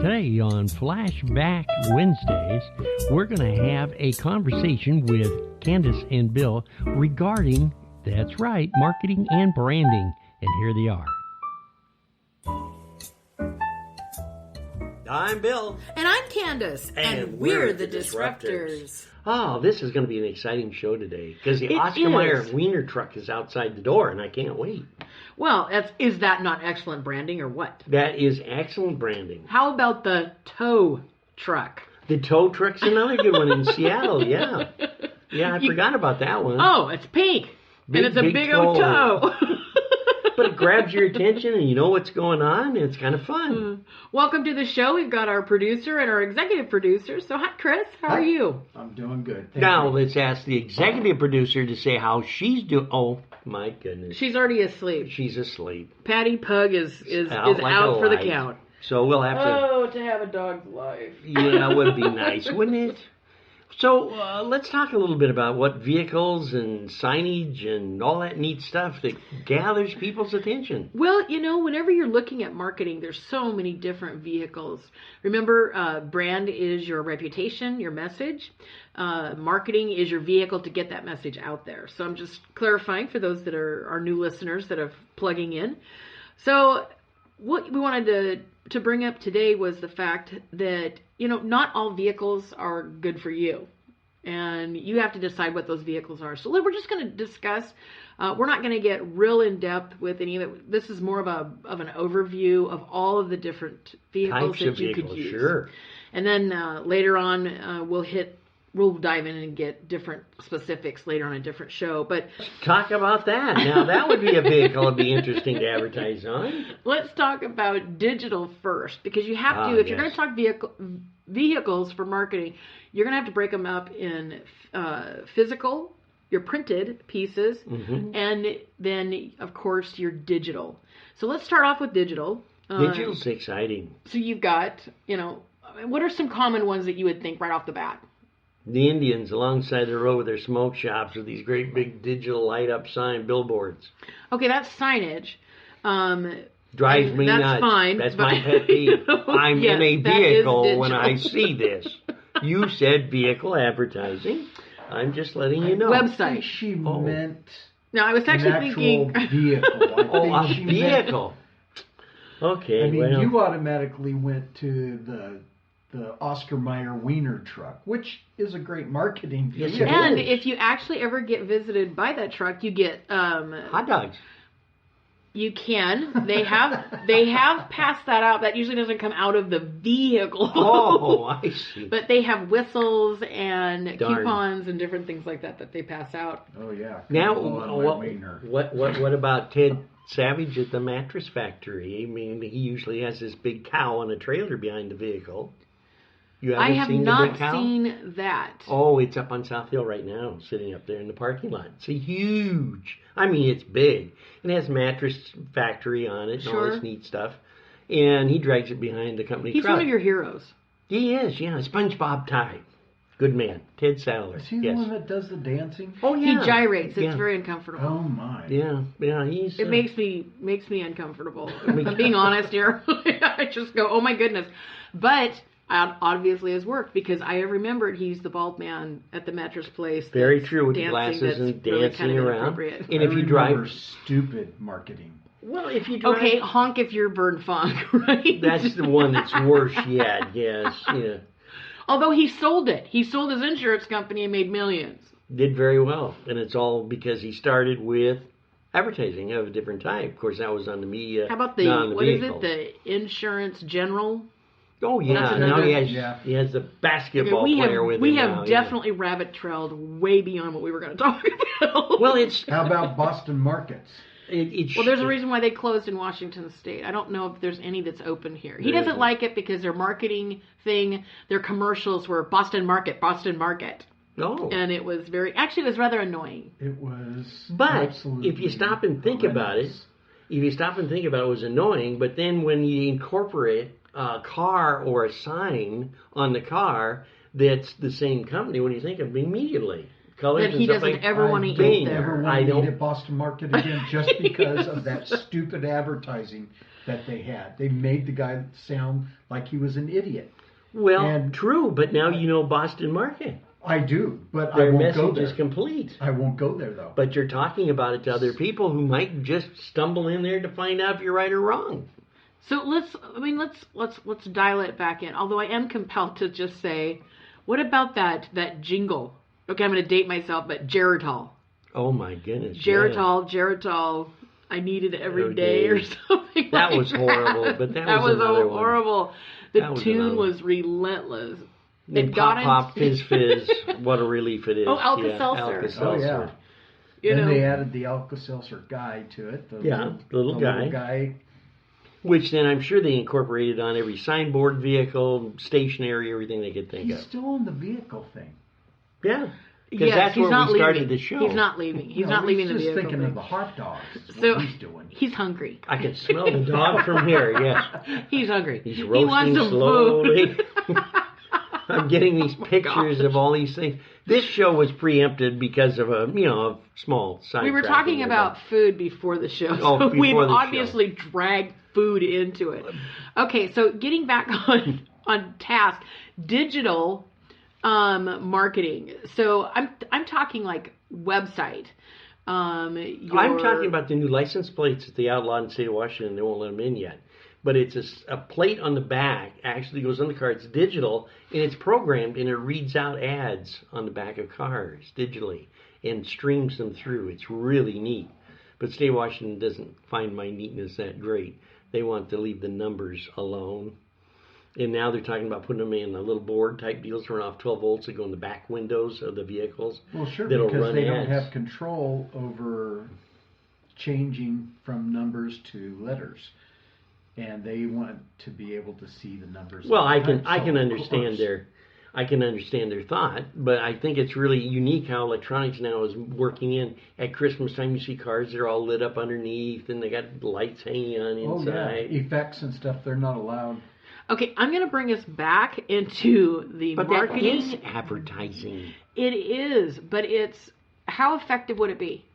Today on Flashback Wednesdays, we're going to have a conversation with Candace and Bill regarding, that's right, marketing and branding. And here they are. I'm Bill. And I'm Candace. And we're the Disruptors. Oh, this is going to be an exciting show today because the Oscar Mayer Wiener truck is outside the door and I can't wait. Well, is that not excellent branding or what? That is excellent branding. How about the tow truck? The tow truck's another good one in Seattle, yeah. Yeah, I forgot about that one. Oh, it's pink. And it's a big old toe. But it grabs your attention and you know what's going on. And it's kind of fun. Welcome to the show. We've got our producer and our executive producer. So, hi, Chris. How are you? I'm doing good. Now, let's ask the executive producer to say how she's doing. Oh, my goodness. She's already asleep. She's asleep. Patty Pug is out for the count. So we'll have to... Oh, to have a dog's life. Yeah, it would be nice, wouldn't it? So let's talk a little bit about what vehicles and signage and all that neat stuff that gathers people's attention. Well, you know, whenever you're looking at marketing, there's so many different vehicles. Remember, brand is your reputation, your message. Marketing is your vehicle to get that message out there. So I'm just clarifying for those that are our new listeners that are plugging in. So what we wanted to bring up today was the fact that, you know, not all vehicles are good for you. And you have to decide what those vehicles are. So we're just going to discuss. We're not going to get real in depth with any of it. This is more of an overview of all of the different vehicles that you could use. Sure. And then later on, we'll dive in and get different specifics later on a different show. But talk about that. Now, that would be a vehicle that'd be interesting to advertise on. Let's talk about digital first, because you have to, if you're going to talk vehicles for marketing, you're going to have to break them up in physical, your printed pieces, and then, of course, your digital. So let's start off with digital. Digital's exciting. So you've got, you know, what are some common ones that you would think right off the bat? The Indians alongside the road with their smoke shops with these great big digital light-up sign billboards. Okay, that's signage. Drives me nuts. That's fine. That's my pet peeve. I'm yes, in a vehicle when I see this. You said vehicle advertising. I'm just letting you know. I Website. think she meant no, I was actually thinking vehicle. A vehicle. Okay, I mean, you automatically went to the Oscar Mayer Wiener truck, which is a great marketing vehicle. And if you actually ever get visited by that truck, you get hot dogs. You can. They have passed that out. That usually doesn't come out of the vehicle. Oh, I see. But they have whistles and coupons and different things like that they pass out. Oh yeah. Now, what about Ted Savage at the mattress factory? I mean, he usually has this big cow on a trailer behind the vehicle. I have not seen that. Oh, it's up on South Hill right now, sitting up there in the parking lot. It's huge. I mean, it's big. It has mattress factory on it and all this neat stuff. And he drags it behind the company truck. He's one of your heroes. He is, yeah. SpongeBob type. Good man. Ted Sadler. Is he the one that does the dancing? Oh, yeah. He gyrates. It's very uncomfortable. Oh, my. Yeah. He's... It makes me uncomfortable. I'm being honest here. I just go, oh, my goodness. But... obviously has worked because I have remembered he's the bald man at the mattress place. Very true, with glasses and dancing around. And if you drive stupid marketing. Well, if you drive... Okay, honk if you're Vern Funk, right? That's the one that's worse yet, yes. Yeah. Although he sold it. He sold his insurance company and made millions. Did very well. And it's all because he started with advertising of a different type. Of course, that was on the media. How about the Insurance General? Oh, yeah. Now he has the basketball player with him. We have definitely rabbit trailed way beyond what we were going to talk about. Well, how about Boston Markets? Well, there's a reason why they closed in Washington State. I don't know if there's any that's open here. He doesn't like it because their marketing thing, their commercials were Boston Market, Boston Market. Oh. And it was it was rather annoying. It was. But if you stop and think about it, it was annoying. But then when you incorporate a car or a sign on the car that's the same company, what do you think of immediately? colors that and he stuff doesn't like ever want to Dang. eat Never there. want I to don't- eat at Boston Market again just because of that stupid advertising that they had. They made the guy sound like he was an idiot. Well, And- true, but now you know Boston Market. I do, but Their I won't go message there. is complete. I won't go there though. But you're talking about it to other people who might just stumble in there to find out if you're right or wrong. So let's dial it back in. Although I am compelled to just say, what about that jingle? Okay, I'm going to date myself, but Geritol. Oh my goodness. Geritol. I need it every day or something. That like was horrible, but that was another one. horrible. The That was tune another one. was relentless. Then It got pop, into- fizz, fizz. What a relief it is. Oh, Alka-Seltzer. Alka-Seltzer. Oh yeah. You then know, they added the Alka-Seltzer guy to it. The little guy. guy. Which then I'm sure they incorporated on every signboard, vehicle, stationary, everything they could think He's of. still on the vehicle thing. Yeah. Because yes, that's he's where not we started leaving. the show. He's not leaving. He's No, not leaving the just vehicle. thinking thing. of the hot dogs. Is So what he's doing. he's hungry. I can smell the dog from here, yes. He's hungry. He's He wants roasting some slowly. food. I'm getting these pictures of all these things. This show was preempted because of a small side. We were talking about food before the show, Oh, so before we've the show. obviously dragged food into it. Okay, so getting back on task, digital marketing. So I'm talking like website. I'm talking about the new license plates that they outlawed in the state of Washington. They won't let them in yet. But it's a plate on the back, actually goes on the car. It's digital, and it's programmed, and it reads out ads on the back of cars digitally and streams them through. It's really neat. But the state of Washington doesn't find my neatness that great. They want to leave the numbers alone. And now they're talking about putting them in a little board type deals to run off 12 volts that go in the back windows of the vehicles. Well, sure, that'll because run they don't ads. have control over changing from numbers to letters, and they want to be able to see the numbers. Well, all I the can time, I so can of understand course. I can understand their thought, but I think it's really unique how electronics now is working in. At Christmas time, you see cars that are all lit up underneath, and they got lights hanging on Oh yeah, inside. effects and stuff. They're not allowed. Okay, I'm going to bring us back into the But that marketing. is advertising. It is, but it's how effective would it be?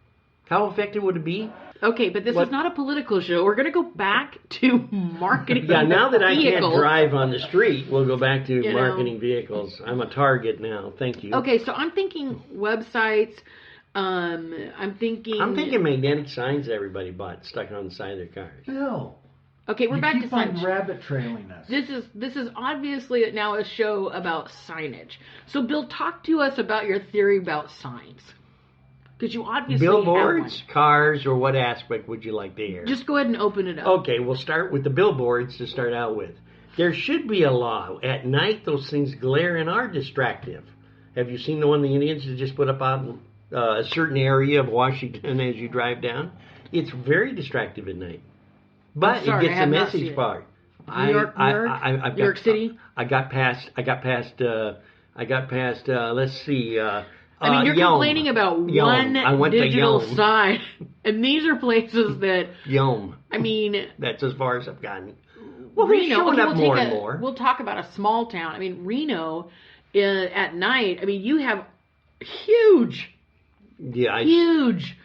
How effective would it be? Okay, but this What- is not a political show. We're going to go back to marketing. Yeah, now that I can't vehicles. drive on the street, we'll go back to You know. marketing vehicles. I'm a target now. Thank you. Okay, so I'm thinking websites. I'm thinking. magnetic signs that everybody bought stuck on the side of their cars. Bill, Okay, we're you back to keep on signage. rabbit trailing us. This is obviously now a show about signage. So, Bill, talk to us about your theory about signs, because you obviously Billboards, have cars, or what aspect would you like to hear? one. Just go ahead and open it up. Okay, we'll start with the billboards to start out with. There should be a law. At night, those things glare and are distractive. Have you seen the one the Indians have just put up on a certain area of Washington as you drive down? It's very distractive at night. But sorry, it I gets have the not message seen it. part. New York, I've New York City. I got past. Let's see. I mean, you're Yelm. complaining about Yelm. one I went to digital Yelm. sign, and these are places that Yelm. I mean. That's as far as I've gotten. Well, Reno, they're showing okay, up we'll more take and more. We'll talk about a small town. I mean, Reno, at night. I mean, you have huge Yeah,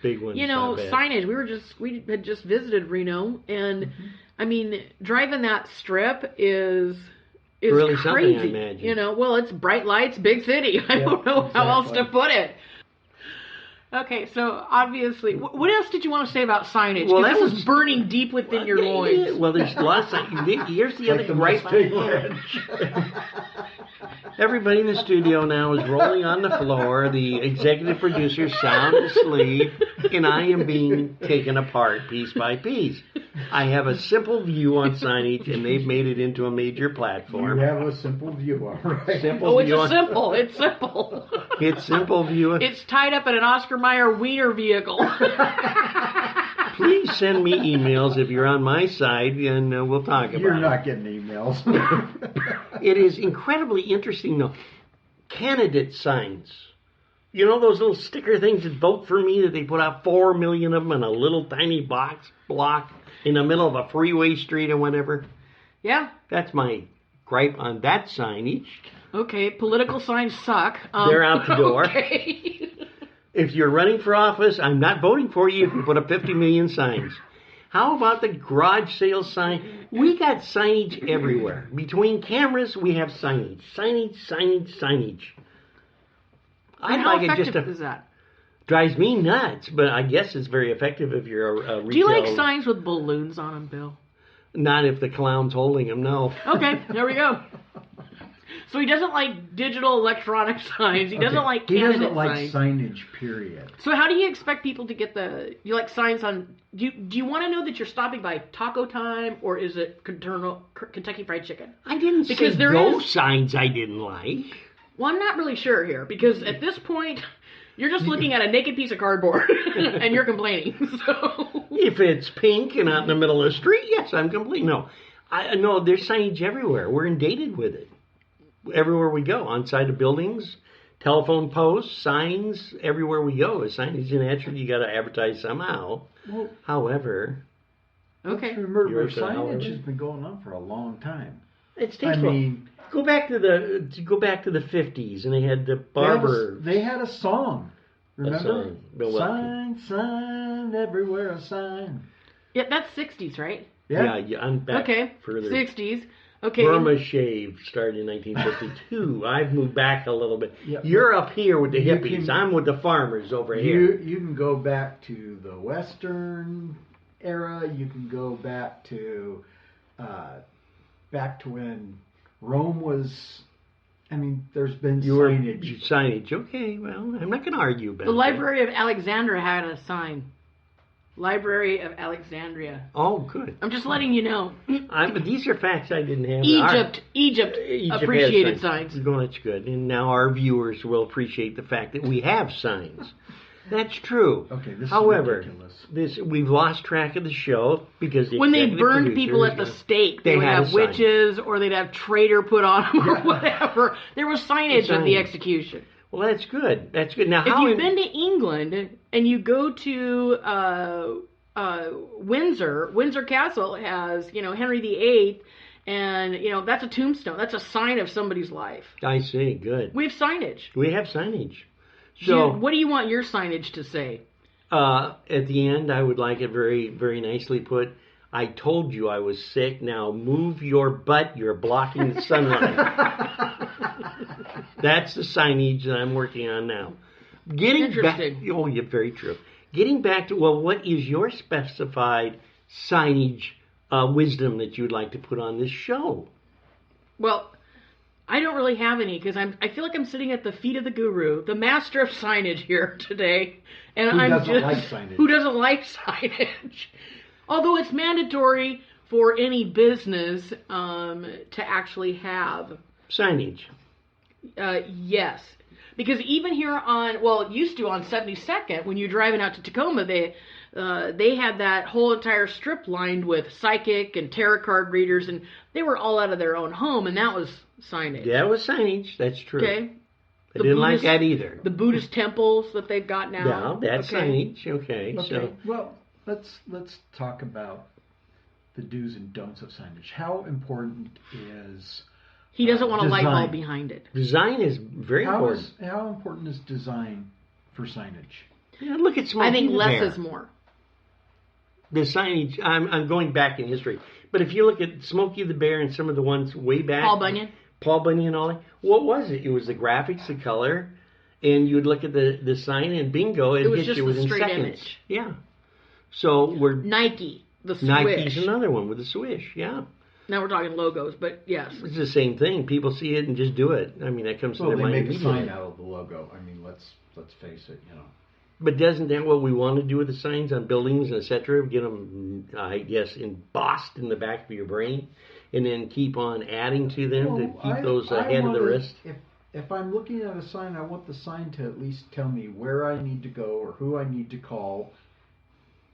big ones. you know, I bet. signage. We had just visited Reno, and I mean, driving that strip is Really something, I crazy. imagine. You know, well, it's bright lights, big city. I Yeah, don't know how else to exactly. put it. Okay, so obviously, what else did you want to say about signage? Well, 'Cause that this was- is burning deep within your loins. Well, there's lots of. Here's the Like other the right Mustang behind. Ranch. Everybody in the studio now is rolling on the floor. The executive producer's sound asleep, and I am being taken apart piece by piece. I have a simple view on signage, and they've made it into a major You platform. have a simple view, all right. Simple Oh, it's view a on- simple. It's simple. It's simple view. It's tied up in an Oscar Mayer wiener vehicle. Please send me emails if you're on my side, and we'll talk about You're it. not getting emails. It is incredibly interesting, though. Candidate signs. You know those little sticker things that vote for me that they put out 4 million of them in a little tiny box block in the middle of a freeway street or whatever? Yeah. That's my gripe on that signage. Okay, political signs suck. They're out the door. Okay. If you're running for office, I'm not voting for you if you put up 50 million signs. How about the garage sale sign? We got signage everywhere. Between cameras, we have signage. Signage. And how effective is that? Drives me nuts, but I guess it's very effective if you're a retail... Do you like signs with balloons on them, Bill? Not if the clown's holding them, no. Okay, there we go. So he doesn't like digital electronic signs. He doesn't like candidate signs. He doesn't like signage, period. So how do you expect people to get you like signs on... Do you want to know that you're stopping by Taco Time, or is it Kentucky Fried Chicken? I didn't say those signs I didn't like. Well, I'm not really sure here, because at this point... You're just looking at a naked piece of cardboard, and you're complaining. So if it's pink and out in the middle of the street, yes, I'm complaining. No, there's signage everywhere. We're inundated with it. Everywhere we go, on side of buildings, telephone posts, signs, everywhere we go. A signage, and naturally, you got to advertise somehow. Well, however, okay. Remember, signage has been going on for a long time. It's tasteful. Go back to the 50s, and they had the barber. They had a song. Remember? Sign everywhere a sign. Yeah, that's 60s, right? Yeah, I'm back further. 60s. Okay. Burma Shave started in 1952. I've moved back a little bit. Yeah, You're up here with the hippies. I'm with the farmers over here. You can go back to the Western era. You can go back to when Rome was... I mean, there's been signage. Signage. Okay, well, I'm not going to argue about it. The Library of Alexandria had a sign. Library of Alexandria. Oh, good. I'm just letting you know. But these are facts I didn't have. Egypt appreciated signs. Well, that's good. And now our viewers will appreciate the fact that we have signs. That's true. Okay, this However, is ridiculous. We've lost track of the show because when they burned people at the stake, they would have witches, or they'd have traitor put on them, or whatever. There was signage at the execution. Well, that's good. That's good. Now, if you've been to England and you go to Windsor Castle has Henry VIII, and that's a tombstone. That's a sign of somebody's life. I see. Good. We have signage. We have signage. So, what do you want your signage to say? At the end, I would like it very, very nicely put. I told you I was sick. Now move your butt. You're blocking the sunlight. That's the signage that I'm working on now. Interesting. Oh, yeah, very true. Getting back to, what is your specified signage wisdom that you'd like to put on this show? Well, I don't really have any, because I feel like I'm sitting at the feet of the guru, the master of signage here today. And Who doesn't like signage? Although it's mandatory for any business to actually have signage. Yes. Because even here it used to on 72nd, when you're driving out to Tacoma, they had that whole entire strip lined with psychic and tarot card readers, and they were all out of their own home, and that was signage. Yeah, it was signage. That's true. Okay. I didn't like that either. The Buddhist temples that they've got now. No, that's signage. Okay. So. Well, let's talk about the do's and don'ts of signage. How important is... He doesn't want a light bulb behind it. Design is very important. How important is design for signage? Yeah, look at Smokey I think the less Bear. is more. The signage, I'm going back in history. But if you look at Smokey the Bear and some of the ones way back... Paul Bunyan and all that. What was it? It was the graphics, the color, and you'd look at the sign, and bingo, it hit you within seconds. Image. Yeah. So we're... Nike, the swish. Nike's another one with the swish, yeah. Now we're talking logos, but yes. It's the same thing. People see it and just do it. I mean, that comes to their mind immediately. They make a sign immediately. out of the logo. I mean, let's face it, But doesn't that what we want to do with the signs on buildings, etc.? Get them, I guess, embossed in the back of your brain, and then keep on adding to them to keep those ahead of the wrist? If I'm looking at a sign, I want the sign to at least tell me where I need to go or who I need to call,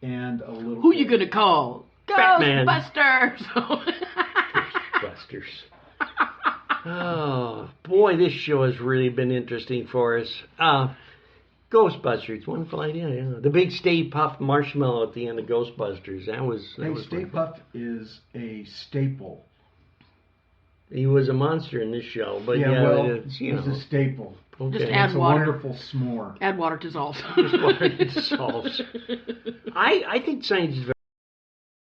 and a little... Who you gonna call? Batman. Ghostbusters! Ghostbusters. Oh, boy, this show has really been interesting for us. Ghostbusters, wonderful idea, yeah. The big Stay Puft marshmallow at the end of Ghostbusters. That was Stay Puft is a staple He was a monster in this show, but Yeah, well, it's, you it's know, a staple. okay. Just add It's a water. wonderful s'more. Add water dissolves. Just water dissolves. I think science is very